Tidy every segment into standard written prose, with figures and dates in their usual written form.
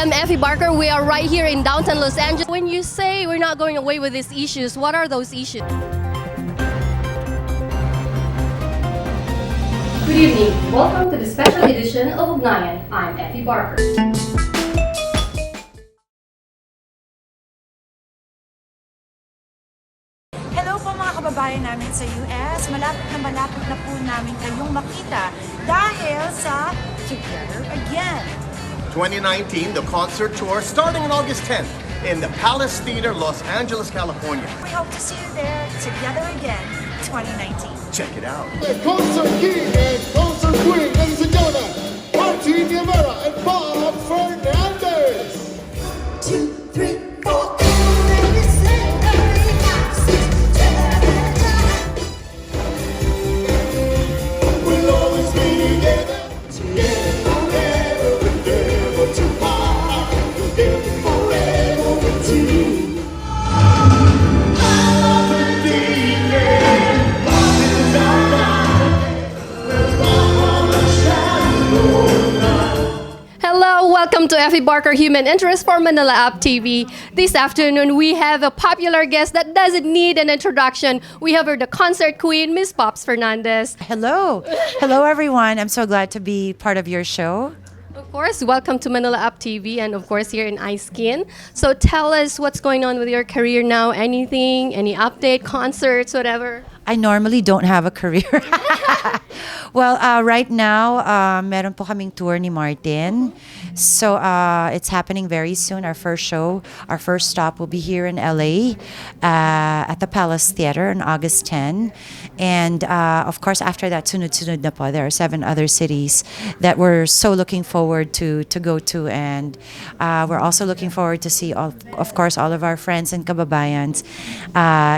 I'm Effie Barker. We are right here in downtown Los Angeles. When you say we're not going away with these issues, what are those issues? Good evening. Welcome to the special edition of Ugnayan. I'm Effie Barker. Hello po mga kababayan namin sa US. Malapit na po namin kayong makita dahil sa Together Again. 2019, the concert tour starting on August 10th in the Palace Theater, Los Angeles, California. We hope to see you there. Together Again 2019. Check it out. The concert king and concert queen, ladies and gentlemen, Martin Nievera and Fernandez. 2, 3, 4. We'll always be together, together, never too far, together forever with you. Hello, welcome to Effie Barker Human Interest for Manila App TV. This afternoon, we have a popular guest that doesn't need an introduction. We have her, the concert queen, Miss Pops Fernandez. Hello. Hello everyone. I'm so glad to be part of your show. Of course, welcome to Manila App TV and of course here in iSkin. So tell us what's going on with your career now. Anything, any update, concerts, whatever? I normally don't have a career. Well, right now, meron po kaming tour ni Martin. So, it's happening very soon. Our first show, our first stop will be here in LA at the Palace Theater on August 10. And, of course, after that, sunod-sunod na po. There are 7 other cities that we're so looking forward to go to. And we're also looking forward to see, of course, all of our friends and kababayans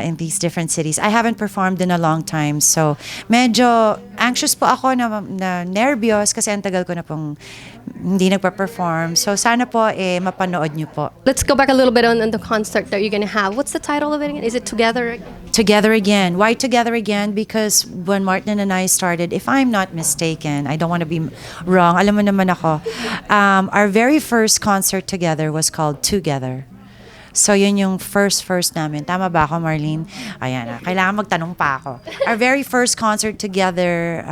in these different cities. I haven't performed in a long time. So, medyo anxious po ako na nervyos kasi ang tagal ko na pong hindi nagpa-perform. So, sana po mapanood nyo po. Let's go back a little bit on the concert that you're going to have. What's the title of it again? Is it Together Again? Together Again. Why Together Again? Because when Martin and I started, if I'm not mistaken, I don't want to be wrong, alam mo naman ako, our very first concert together was called Two-gether. So, yun yung first namin. Tama ba ako, Marlene? Ayan, kailangan magtanong pa ako. Our very first concert together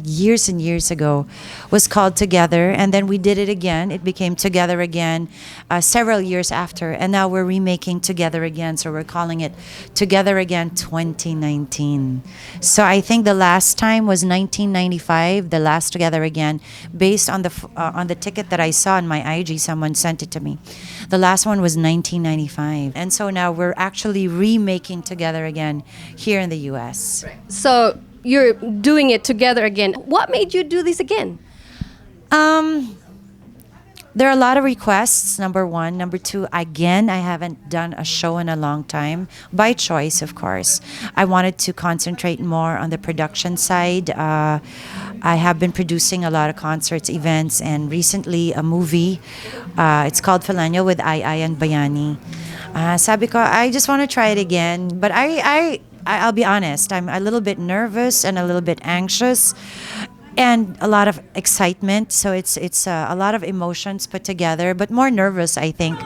years and years ago was called Together. And then we did it again. It became Together Again several years after. And now we're remaking Together Again. So, we're calling it Together Again 2019. So, I think the last time was 1995, the last Together Again, based on the ticket that I saw on my IG. Someone sent it to me. The last one was 1995. And so now we're actually remaking Together Again here in the US. So you're doing it together again. What made you do this again? There are a lot of requests, number 1. Number 2, again, I haven't done a show in a long time. By choice, of course. I wanted to concentrate more on the production side. I have been producing a lot of concerts, events, and recently a movie. It's called Falanya with Ai and Bayani. Sabi ko, I just want to try it again. But I'll be honest, I'm a little bit nervous and a little bit anxious. And a lot of excitement. So it's a lot of emotions put together, but more nervous, I think.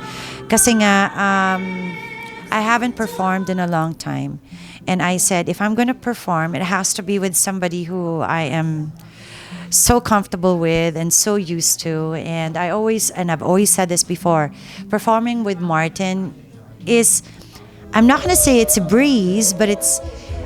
Kasi nga, I haven't performed in a long time. And I said, if I'm going to perform, it has to be with somebody who I am so comfortable with and so used to. And I've always said this before, performing with Martin is, I'm not going to say it's a breeze, but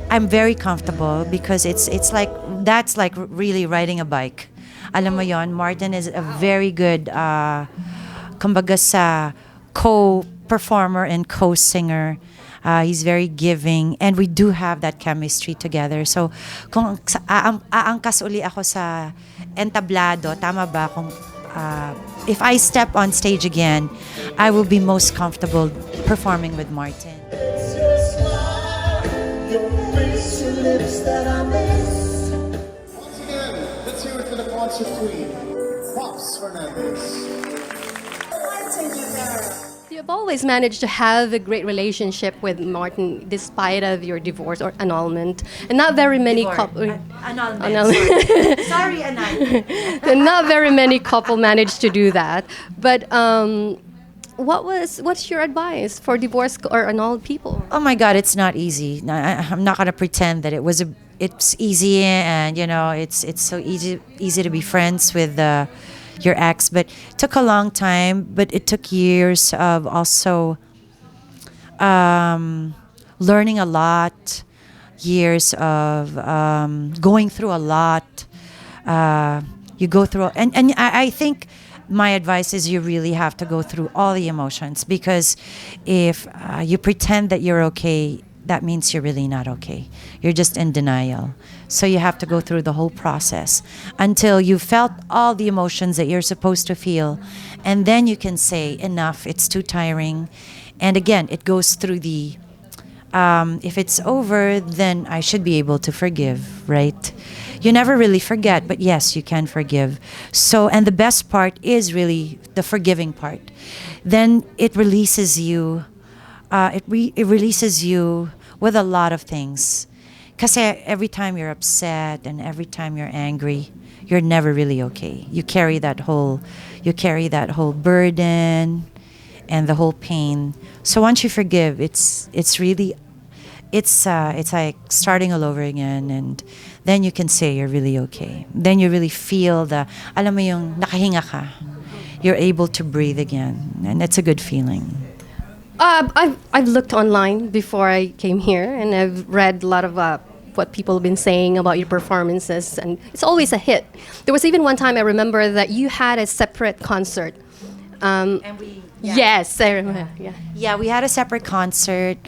I'm very comfortable because it's like, that's like really riding a bike. Alam mo yon, Martin is a very good, kumbaga sa co-performer and co-singer. He's very giving and we do have that chemistry together. So, kung aangkas uli ako sa entablado, tama ba? If I step on stage again, I will be most comfortable performing with Martin. It's your smile, your face, your lips that I miss. Once again, let's hear it for the concert queen, Pops Fernandez. Martin Nievera. You've always managed to have a great relationship with Martin despite of your divorce or annulment. And not very many couples... Annulment. Sorry, annulment. And not very many couple managed to do that. But what's your advice for divorced or annulled people? Oh my God, it's not easy. I'm not gonna pretend that it's easy, and it's so easy to be friends with your ex, but it took a long time. But it took years of also learning a lot, years of going through a lot. You go through, and I think my advice is you really have to go through all the emotions, because if you pretend that you're okay, that means you're really not okay. You're just in denial. So you have to go through the whole process until you felt all the emotions that you're supposed to feel. And then you can say, enough, it's too tiring. And again, it goes through the, if it's over, then I should be able to forgive, right? You never really forget, but yes, you can forgive. So, and the best part is really the forgiving part. Then it releases you. It releases you with a lot of things. Because every time you're upset and every time you're angry, you're never really okay. You carry that whole burden and the whole pain. So once you forgive, it's like starting all over again, and then you can say you're really okay. Then you really feel alam mo yung nakahinga ka. You're able to breathe again, and it's a good feeling. I've looked online before I came here, and I've read a lot of what people have been saying about your performances, and it's always a hit. There was even one time I remember that you had a separate concert. Yes, I remember. Yeah, we had a separate concert,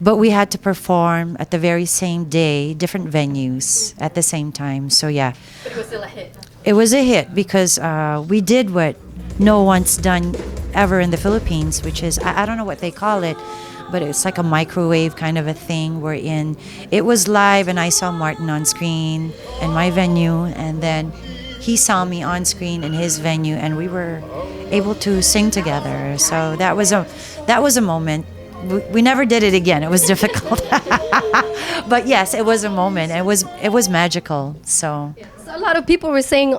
but we had to perform at the very same day, different venues at the same time. So yeah. But it was still a hit. It was a hit because we did what no one's done ever in the Philippines, which is, I don't know what they call it, but it's like a microwave kind of a thing wherein it was live and I saw Martin on screen in my venue, and then he saw me on screen in his venue, and we were able to sing together. So that was a moment. We never did it again. It was difficult. But yes, it was a moment. It was magical. So a lot of people are saying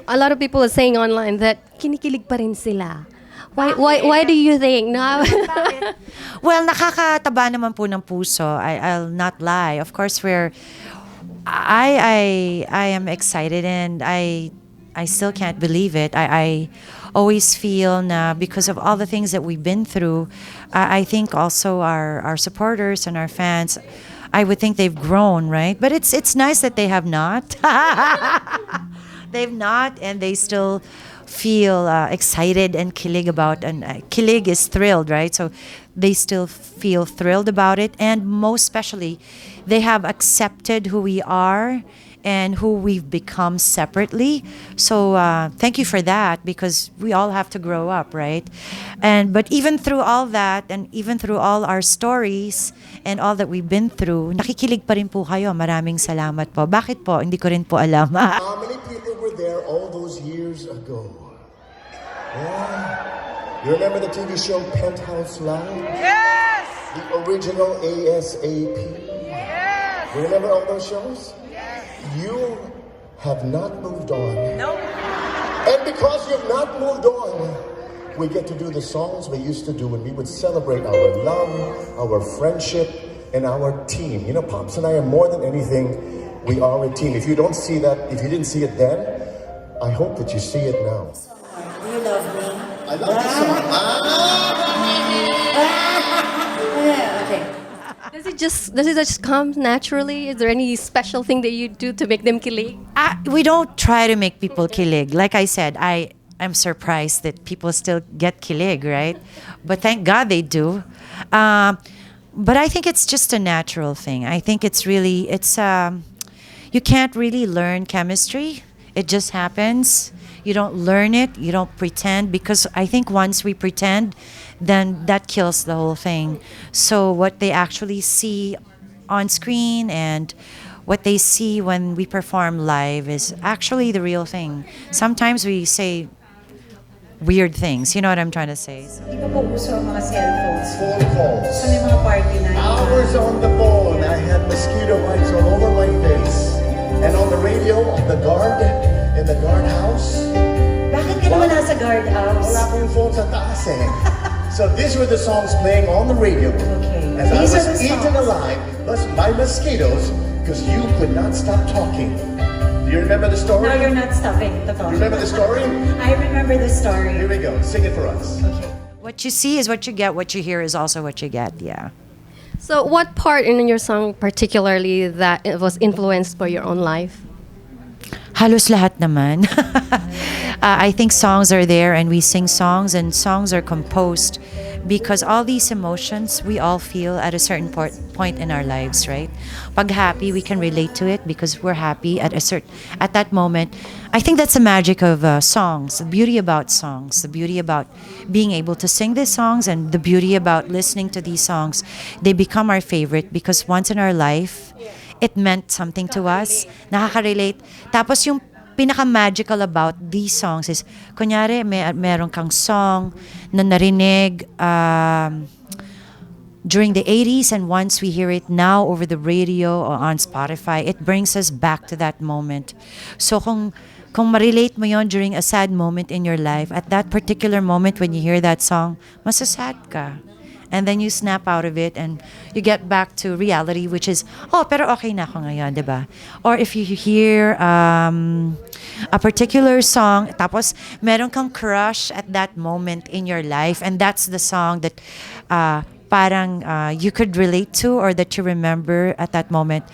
online that kinikilig pa rin sila. Why do you think? No? Well, nakakataba naman po ng puso. I'll not lie. Of course, I am excited, and I still can't believe it. I always feel na because of all the things that we've been through, I think also our supporters and our fans, I would think they've grown, right? But it's nice that they have not. They've not, and they still feel excited and kilig about, and kilig is thrilled, right? So they still feel thrilled about it, and most especially, they have accepted who we are and who we've become separately. So thank you for that, because we all have to grow up, right? But even through all that, and even through all our stories and all that we've been through, nakikilig pa rin po kayo. Maraming salamat po. Bakit po? Hindi ko rin po alam. How many people were there all those years ago? Yeah. You remember the TV show Penthouse Live? Yes! The original ASAP? Yes! You remember all those shows? Yes! You have not moved on. Nope. And because you've not moved on, we get to do the songs we used to do when we would celebrate our love, our friendship, and our team. You know, Pops and I are more than anything, we are a team. If you don't see that, if you didn't see it then, I hope that you see it now. Do you love me? I love this song. Okay. Does it just come naturally? Is there any special thing that you do to make them kilig? We don't try to make people kilig. Like I said, I'm surprised that people still get kilig, right? But thank God they do. But I think it's just a natural thing. I think you can't really learn chemistry. It just happens. You don't learn it. You don't pretend, because I think once we pretend, then that kills the whole thing. So what they actually see on screen and what they see when we perform live is actually the real thing. Sometimes we say weird things. You know what I'm trying to say? Di ba po uso ang mga cellphones? Phone calls. Sa may mga party na Hours on the phone. I had mosquito bites all over my face. And on the radio, on the guard, in the guardhouse. Bakit ka naman nasa guardhouse? Wala ko yung phone sa taas eh. So these were the songs playing on the radio. Okay. As I These are was the eaten songs. alive by mosquitoes because you could not stop talking. Do you remember the story? Now you're not stopping to talk. You remember the story? I remember the story. Here we go. Sing it for us. Okay. What you see is what you get. What you hear is also what you get. Yeah. So, what part in your song particularly that it was influenced by your own life? Halos lahat naman. I think songs are there and we sing songs and songs are composed because all these emotions we all feel at a certain point in our lives, right? Pag happy, we can relate to it because we're happy at that moment. I think that's the magic of songs, the beauty about songs, the beauty about being able to sing these songs and the beauty about listening to these songs. They become our favorite because once in our life, it meant something to us. Nakaka-relate. Tapos yung pinaka-magical about these songs is, kunyari, meron kang song na narinig during the 80s and once we hear it now over the radio or on Spotify, it brings us back to that moment. So kung ma-relate mo yon during a sad moment in your life, at that particular moment when you hear that song, masasad ka. And then you snap out of it and you get back to reality, which is, oh, pero okay na ako ngayon, di ba? Or if you hear a particular song, tapos meron kang crush at that moment in your life, and that's the song that parang you could relate to or that you remember at that moment,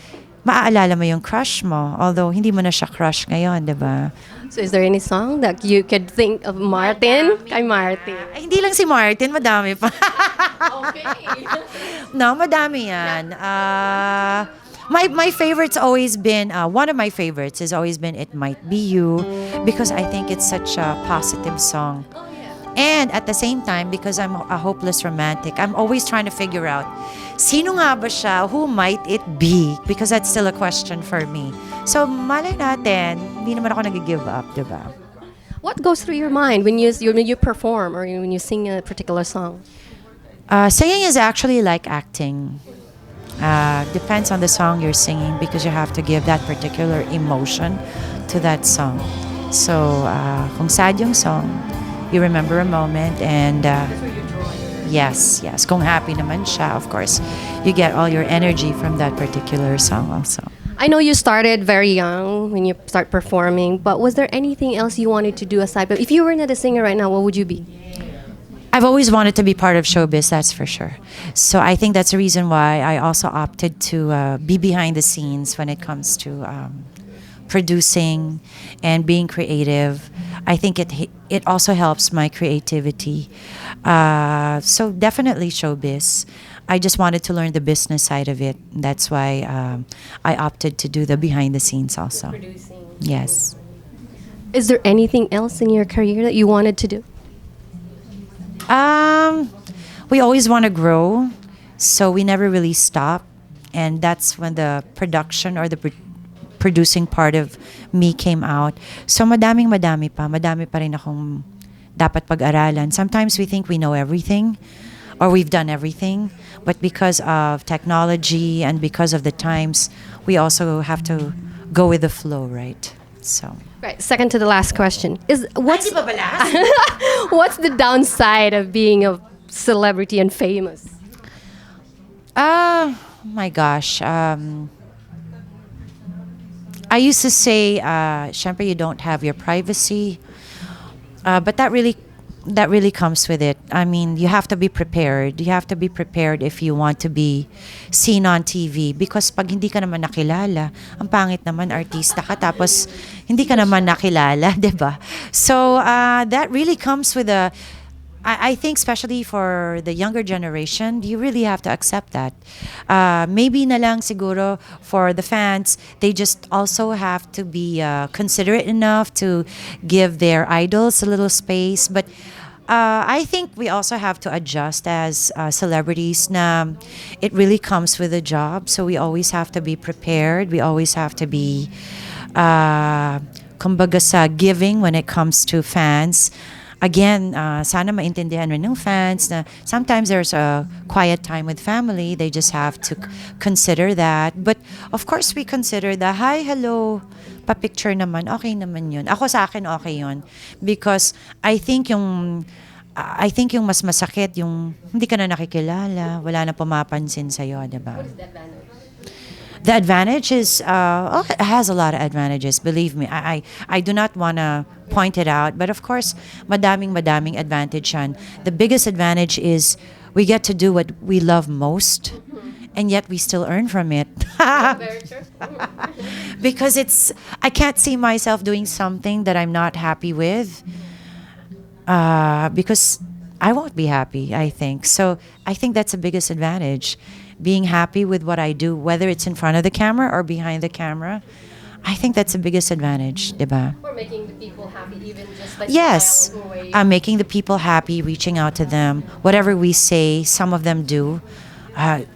maaalala mo yung crush mo, although hindi mo na siya crush ngayon, di ba? So, is there any song that you could think of Martin? Kay Martin. Ay, hindi lang si Martin, madami pa. Okay. No, madami yan. My favorite's always been, one of my favorites has always been It Might Be You because I think it's such a positive song. And at the same time, because I'm a hopeless romantic, I'm always trying to figure out, sino nga ba siya? Who might it be? Because that's still a question for me. So, malay natin, hindi naman ako nag-give up, diba? What goes through your mind when you perform or when you sing a particular song? Singing is actually like acting. Depends on the song you're singing because you have to give that particular emotion to that song. So, kung sad yung song, you remember a moment and yes. Kung happy naman siya, of course, you get all your energy from that particular song also. I know you started very young when you start performing, but was there anything else you wanted to do aside? But if you were not a singer right now, what would you be? I've always wanted to be part of showbiz, that's for sure. So I think that's the reason why I also opted to be behind the scenes when it comes to producing and being creative. I think it also helps my creativity. So definitely showbiz. I just wanted to learn the business side of it. That's why I opted to do the behind the scenes also. Producing. Yes. Is there anything else in your career that you wanted to do? We always want to grow, so we never really stop. And that's when the production or the producing part of me came out. So madami pa rin akong dapat pag-aralan. Sometimes we think we know everything or we've done everything, but because of technology and because of the times, we also have to go with the flow, right? So. Right. Second to the last question is what's Di ba ba last? what's the downside of being a celebrity and famous? My gosh. I used to say, syempre you don't have your privacy, but that really comes with it. I mean, you have to be prepared. You have to be prepared if you want to be seen on TV because pag hindi ka naman nakilala, ang pangit naman artista ka tapos hindi ka naman nakilala, 'di ba? So that really comes with I think especially for the younger generation, you really have to accept that. Maybe na lang siguro for the fans, they just also have to be considerate enough to give their idols a little space. But I think we also have to adjust as celebrities na it really comes with a job. So we always have to be prepared. We always have to be kumbaga sa giving when it comes to fans. again, sana maintindihan rin ng fans na sometimes there's a quiet time with family. They just have to consider that. But of course, we consider the hi, hello, pa-picture naman. Okay naman yun. Ako sa akin, okay yun. Because I think yung mas masakit yung hindi ka na nakikilala, wala na pumapansin sa'yo, di ba? The advantage is, it has a lot of advantages, believe me. I do not want to point it out, but of course, madaming advantage yan. The biggest advantage is we get to do what we love most, and yet we still earn from it. Because I can't see myself doing something that I'm not happy with, because I won't be happy, I think. So I think that's the biggest advantage. Being happy with what I do, whether it's in front of the camera or behind the camera, I think that's the biggest advantage, diba? Or making the people happy, even just by Yes, smile away. making the people happy, reaching out to them. Whatever we say, some of them do.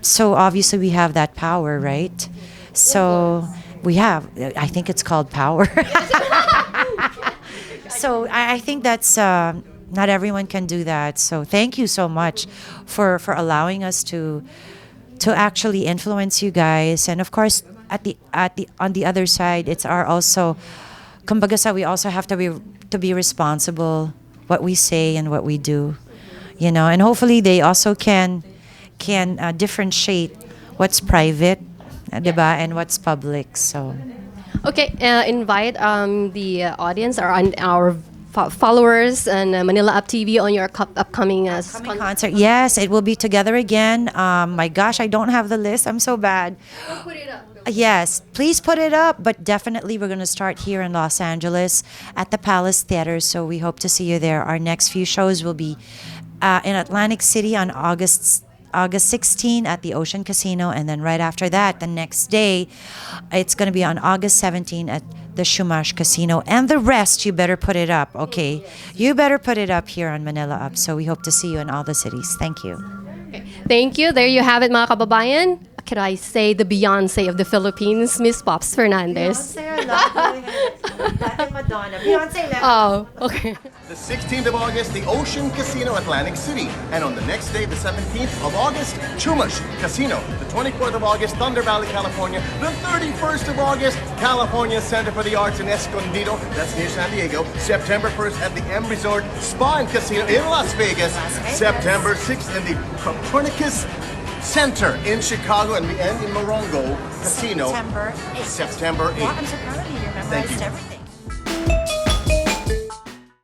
So obviously we have that power, right? So we have. I think it's called power. So I think that's. Not everyone can do that. So thank you so much for allowing us to actually influence you guys. And of course, on the other side, it's our also, kumbaga sa, we also have to be responsible what we say and what we do, you know. And hopefully they also can differentiate what's private, diba, and what's public. So Okay, invite the audience or our followers and Manila Up TV on your upcoming concert. Yes, it will be Together Again. My gosh, I don't have the list. I'm so bad. We'll put it up. Yes, please put it up. But definitely, we're going to start here in Los Angeles at the Palace Theater. So we hope to see you there. Our next few shows will be in Atlantic City on August 16 at the Ocean Casino, and then right after that, the next day, it's going to be on August 17 at the Shumash Casino. And the rest, you better put it up, okay? You better put it up here on Manila Up. So we hope to see you in all the cities. Thank you. Okay. Thank you. There you have it, mga kababayan. Could I say the Beyonce of the Philippines, Miss Pops Fernandez? Oh, okay. The 16th of August, the Ocean Casino, Atlantic City. And on the next day, the 17th of August, Chumash Casino. The 24th of August, Thunder Valley, California. The 31st of August, California Center for the Arts in Escondido. That's near San Diego. September 1st at the M Resort Spa and Casino in Las Vegas. September 6th in the Copernicus Center in Chicago, and we end in Morongo Casino. September 8th. September 8th. Well, I'm so proud of you. You memorized Thank you. everything.